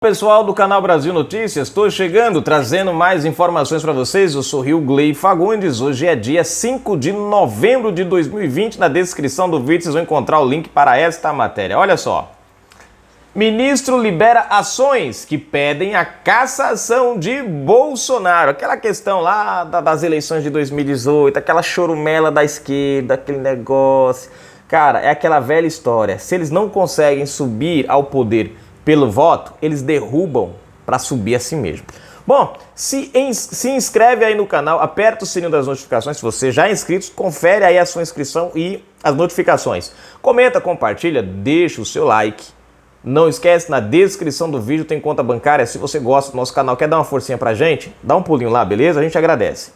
Pessoal do canal Brasil Notícias, estou chegando trazendo mais informações para vocês. Eu sou Rio Fagundes. Hoje é dia 5 de novembro de 2020. Na descrição do vídeo vocês vão encontrar o link para esta matéria. Olha só. Ministro libera ações que pedem a cassação de Bolsonaro. Aquela questão lá das eleições de 2018, aquela chorumela da esquerda, aquele negócio. Cara, é aquela velha história. Se eles não conseguem subir ao poder pelo voto, eles derrubam para subir a si mesmo. Bom, se inscreve aí no canal, aperta o sininho das notificações. Se você já é inscrito, confere aí a sua inscrição e as notificações. Comenta, compartilha, deixa o seu like. Não esquece, na descrição do vídeo tem conta bancária. Se você gosta do nosso canal, quer dar uma forcinha pra gente, dá um pulinho lá, beleza? A gente agradece.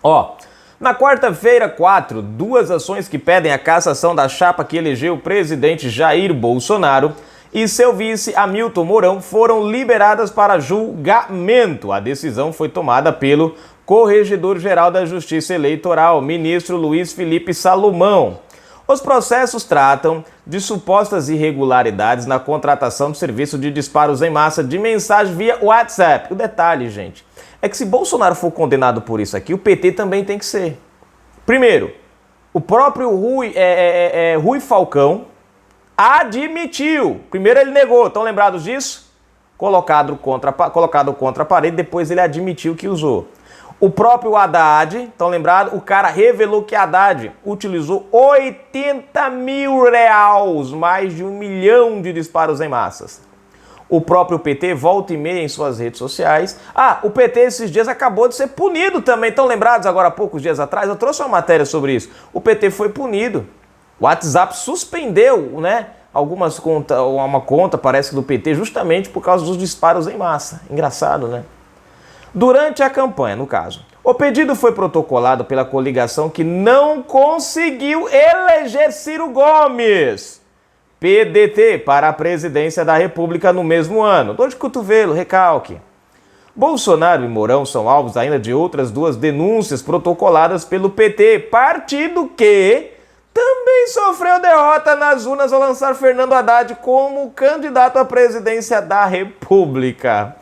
Ó, na quarta-feira, 4, duas ações que pedem a cassação da chapa que elegeu o presidente Jair Bolsonaro e seu vice Hamilton Mourão foram liberadas para julgamento. A decisão foi tomada pelo Corregedor-Geral da Justiça Eleitoral, ministro Luiz Felipe Salomão. Os processos tratam de supostas irregularidades na contratação do serviço de disparos em massa de mensagem via WhatsApp. O detalhe, gente, é que se Bolsonaro for condenado por isso aqui, o PT também tem que ser. Primeiro, o próprio Rui Falcão admitiu. Primeiro ele negou, estão lembrados disso? Colocado contra a parede, depois ele admitiu que usou. O próprio Haddad, estão lembrados? O cara revelou que Haddad utilizou 80 mil reais, mais de 1 milhão de disparos em massas. O próprio PT volta e meia em suas redes sociais. O PT esses dias acabou de ser punido também. Estão lembrados agora há poucos dias atrás? Eu trouxe uma matéria sobre isso. O PT foi punido. O WhatsApp suspendeu, né, uma conta, parece, do PT, justamente por causa dos disparos em massa. Engraçado, né? Durante a campanha, no caso, o pedido foi protocolado pela coligação que não conseguiu eleger Ciro Gomes, PDT, para a presidência da República no mesmo ano. Dor de cotovelo, recalque. Bolsonaro e Mourão são alvos ainda de outras duas denúncias protocoladas pelo PT, partido que também sofreu derrota nas urnas ao lançar Fernando Haddad como candidato à presidência da República.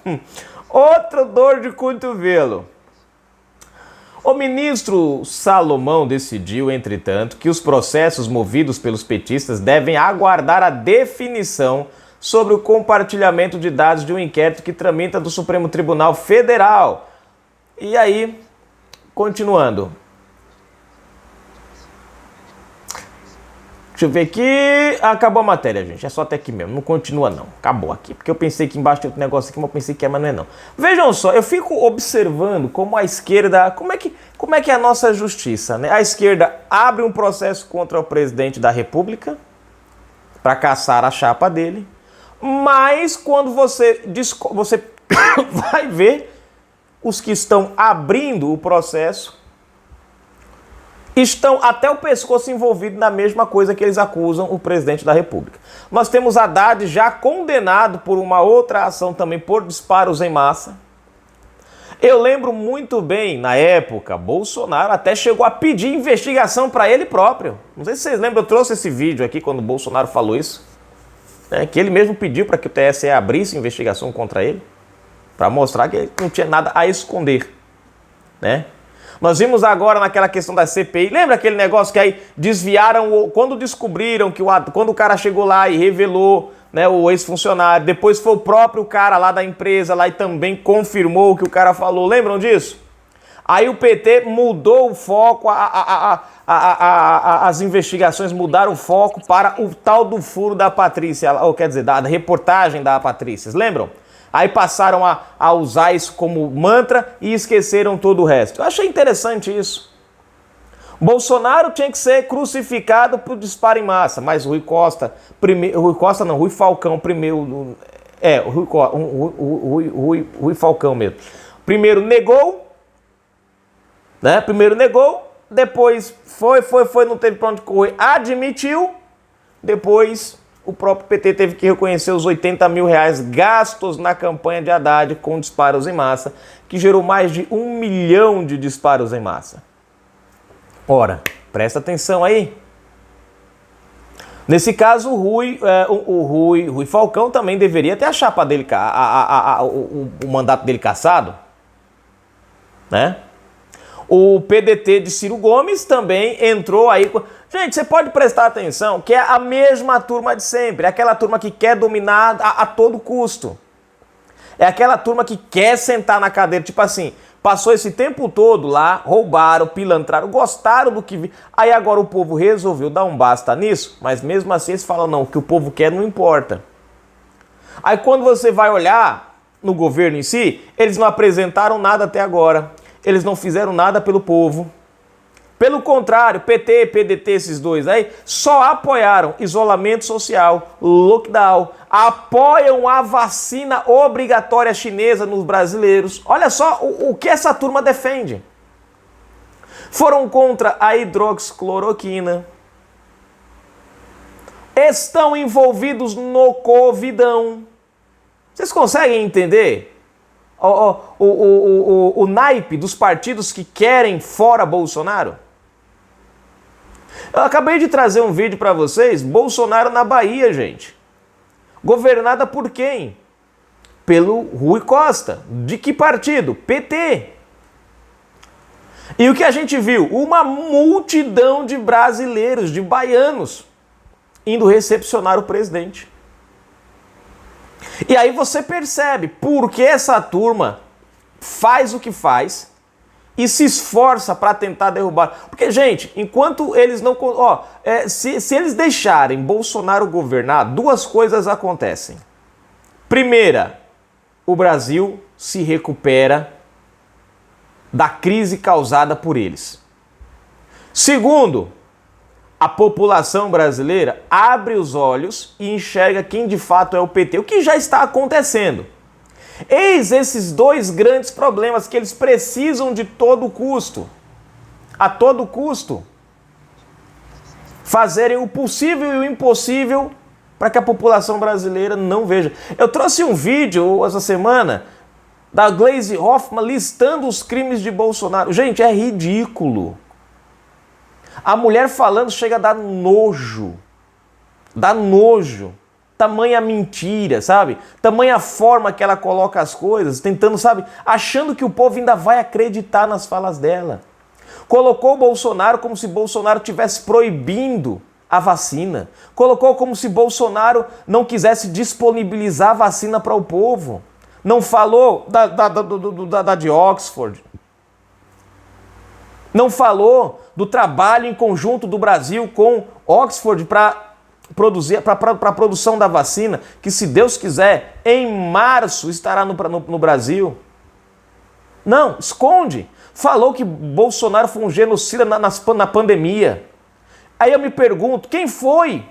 Outra dor de cotovelo. O ministro Salomão decidiu, entretanto, que os processos movidos pelos petistas devem aguardar a definição sobre o compartilhamento de dados de um inquérito que tramita do Supremo Tribunal Federal. E aí, continuando. Deixa eu ver aqui. Acabou a matéria, gente. É só até aqui mesmo. Não continua, não. Acabou aqui. Porque eu pensei que embaixo tem outro negócio aqui, mas eu pensei que mas não é, não. Vejam só, eu fico observando como a esquerda... Como é que é a nossa justiça, né? A esquerda abre um processo contra o presidente da República para caçar a chapa dele. Mas quando você vai ver os que estão abrindo o processo estão até o pescoço envolvido na mesma coisa que eles acusam o presidente da República. Nós temos Haddad já condenado por uma outra ação também por disparos em massa. Eu lembro muito bem, na época, Bolsonaro até chegou a pedir investigação para ele próprio. Não sei se vocês lembram, eu trouxe esse vídeo aqui quando o Bolsonaro falou isso. Que ele mesmo pediu para que o TSE abrisse investigação contra ele, para mostrar que ele não tinha nada a esconder, né? Nós vimos agora naquela questão da CPI, lembra aquele negócio que aí desviaram, quando descobriram que quando o cara chegou lá e revelou, né, o ex-funcionário, depois foi o próprio cara lá da empresa lá e também confirmou o que o cara falou, lembram disso? Aí o PT mudou o foco, as investigações mudaram o foco para o tal do furo da Patrícia, ou quer dizer, da reportagem da Patrícia, lembram? Aí passaram a usar isso como mantra e esqueceram todo o resto. Eu achei interessante isso. Bolsonaro tinha que ser crucificado por disparo em massa, mas Rui Falcão primeiro... Rui Falcão mesmo. Primeiro negou, né? Depois foi, não teve pra onde correr, admitiu, depois o próprio PT teve que reconhecer os 80 mil reais gastos na campanha de Haddad com disparos em massa, que gerou mais de 1 milhão de disparos em massa. Ora, presta atenção aí. Nesse caso, o Rui Falcão também deveria ter a chapa dele, o mandato dele cassado, né? O PDT de Ciro Gomes também entrou aí. Gente, você pode prestar atenção que é a mesma turma de sempre, é aquela turma que quer dominar a todo custo. É aquela turma que quer sentar na cadeira, tipo assim, passou esse tempo todo lá, roubaram, pilantraram, gostaram do que viu. Aí agora o povo resolveu dar um basta nisso, mas mesmo assim eles falam, não, o que o povo quer não importa. Aí quando você vai olhar no governo em si, eles não apresentaram nada até agora. Eles não fizeram nada pelo povo. Pelo contrário, PT, PDT, esses dois aí, só apoiaram isolamento social, lockdown, apoiam a vacina obrigatória chinesa nos brasileiros. Olha só o que essa turma defende. Foram contra a hidroxicloroquina. Estão envolvidos no Covidão. Vocês conseguem entender o naipe dos partidos que querem fora Bolsonaro? Eu acabei de trazer um vídeo para vocês, Bolsonaro na Bahia, gente. Governada por quem? Pelo Rui Costa. De que partido? PT. E o que a gente viu? Uma multidão de brasileiros, de baianos, indo recepcionar o presidente. E aí você percebe por que essa turma faz o que faz e se esforça para tentar derrubar. Porque, gente, enquanto eles não... se eles deixarem Bolsonaro governar, duas coisas acontecem. Primeira, o Brasil se recupera da crise causada por eles. Segundo, a população brasileira abre os olhos e enxerga quem de fato é o PT, o que já está acontecendo. Eis esses dois grandes problemas que eles precisam de todo custo, a todo custo, fazerem o possível e o impossível para que a população brasileira não veja. Eu trouxe um vídeo essa semana da Gleisi Hoffmann listando os crimes de Bolsonaro. Gente, é ridículo. A mulher falando chega a dar nojo. Dá nojo. Tamanha mentira, sabe? Tamanha forma que ela coloca as coisas, tentando, sabe? Achando que o povo ainda vai acreditar nas falas dela. Colocou o Bolsonaro como se Bolsonaro estivesse proibindo a vacina. Colocou como se Bolsonaro não quisesse disponibilizar a vacina para o povo. Não falou da de Oxford. Não falou do trabalho em conjunto do Brasil com Oxford para a produção da vacina, que se Deus quiser, em março estará no Brasil. Não, esconde. Falou que Bolsonaro foi um genocida na pandemia. Aí eu me pergunto, quem foi?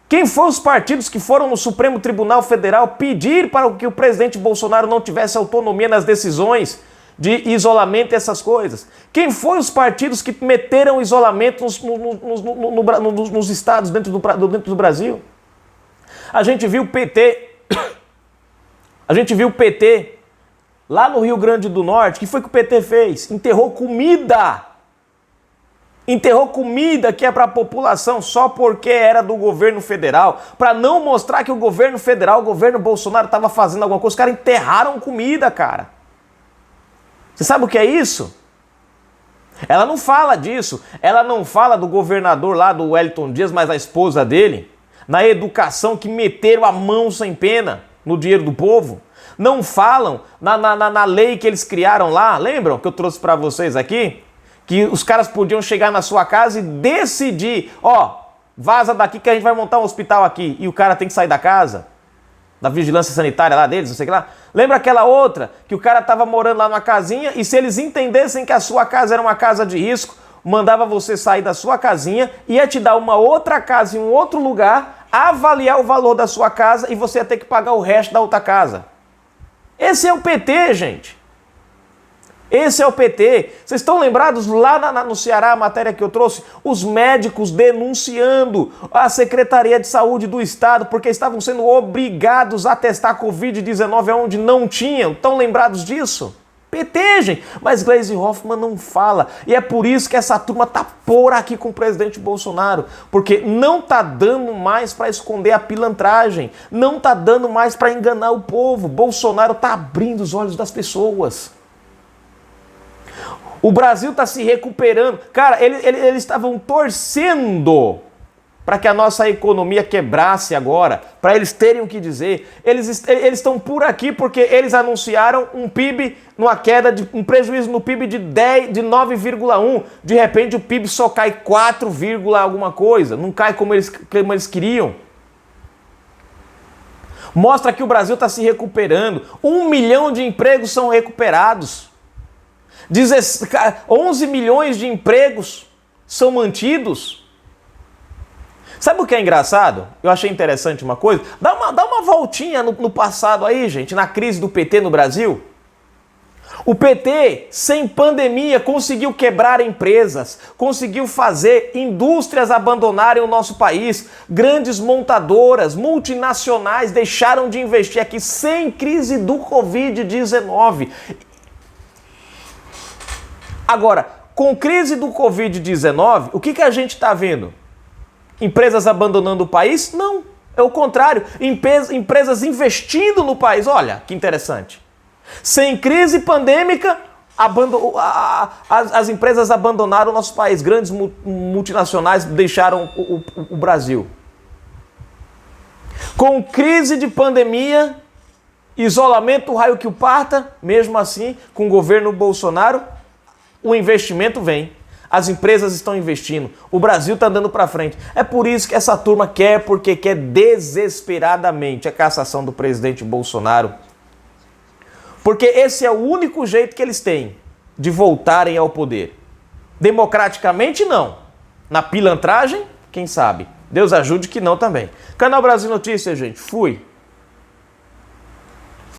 Quem foram os partidos que foram no Supremo Tribunal Federal pedir para que o presidente Bolsonaro não tivesse autonomia nas decisões de isolamento e essas coisas? Quem foram os partidos que meteram isolamento nos estados dentro do Brasil? A gente viu o PT lá no Rio Grande do Norte. O que foi que o PT fez? Enterrou comida. Enterrou comida que é para a população só porque era do governo federal, para não mostrar que o governo federal, o governo Bolsonaro estava fazendo alguma coisa. Os caras enterraram comida, cara. Você sabe o que é isso? Ela não fala disso. Ela não fala do governador lá, do Wellington Dias, mas a esposa dele, na educação, que meteram a mão sem pena no dinheiro do povo. Não falam na lei que eles criaram lá. Lembram que eu trouxe para vocês aqui? Que os caras podiam chegar na sua casa e decidir, vaza daqui que a gente vai montar um hospital aqui. E o cara tem que sair da casa. Da vigilância sanitária lá deles, não sei o que lá. Lembra aquela outra que o cara estava morando lá numa casinha e se eles entendessem que a sua casa era uma casa de risco, mandava você sair da sua casinha, ia te dar uma outra casa em um outro lugar, avaliar o valor da sua casa e você ia ter que pagar o resto da outra casa. Esse é o PT, gente. Esse é o PT. Vocês estão lembrados lá no Ceará, a matéria que eu trouxe? Os médicos denunciando a Secretaria de Saúde do Estado porque estavam sendo obrigados a testar Covid-19 onde não tinham. Estão lembrados disso? PT, gente. Mas Gleisi Hoffmann não fala. E é por isso que essa turma tá por aqui com o presidente Bolsonaro. Porque não tá dando mais para esconder a pilantragem. Não tá dando mais para enganar o povo. Bolsonaro tá abrindo os olhos das pessoas. O Brasil está se recuperando. Cara, eles estavam torcendo para que a nossa economia quebrasse agora, para eles terem o que dizer. Eles estão por aqui porque eles anunciaram um PIB, um prejuízo no PIB de 9,1. De repente o PIB só cai 4, alguma coisa. Não cai como eles queriam. Mostra que o Brasil está se recuperando. 1 milhão de empregos são recuperados. 11 milhões de empregos são mantidos. Sabe o que é engraçado? Eu achei interessante uma coisa. Dá uma voltinha no passado aí, gente, na crise do PT no Brasil. O PT, sem pandemia, conseguiu quebrar empresas, conseguiu fazer indústrias abandonarem o nosso país. Grandes montadoras, multinacionais deixaram de investir aqui sem crise do Covid-19. Agora, com crise do Covid-19, o que a gente está vendo? Empresas abandonando o país? Não, é o contrário. Empresas investindo no país. Olha, que interessante. Sem crise pandêmica, as empresas abandonaram o nosso país. Grandes multinacionais deixaram o Brasil. Com crise de pandemia, isolamento, o raio que o parta, mesmo assim, com o governo Bolsonaro, o investimento vem, as empresas estão investindo, o Brasil está andando para frente. É por isso que essa turma porque quer desesperadamente a cassação do presidente Bolsonaro. Porque esse é o único jeito que eles têm de voltarem ao poder. Democraticamente, não. Na pilantragem, quem sabe? Deus ajude que não também. Canal Brasil Notícias, gente. Fui.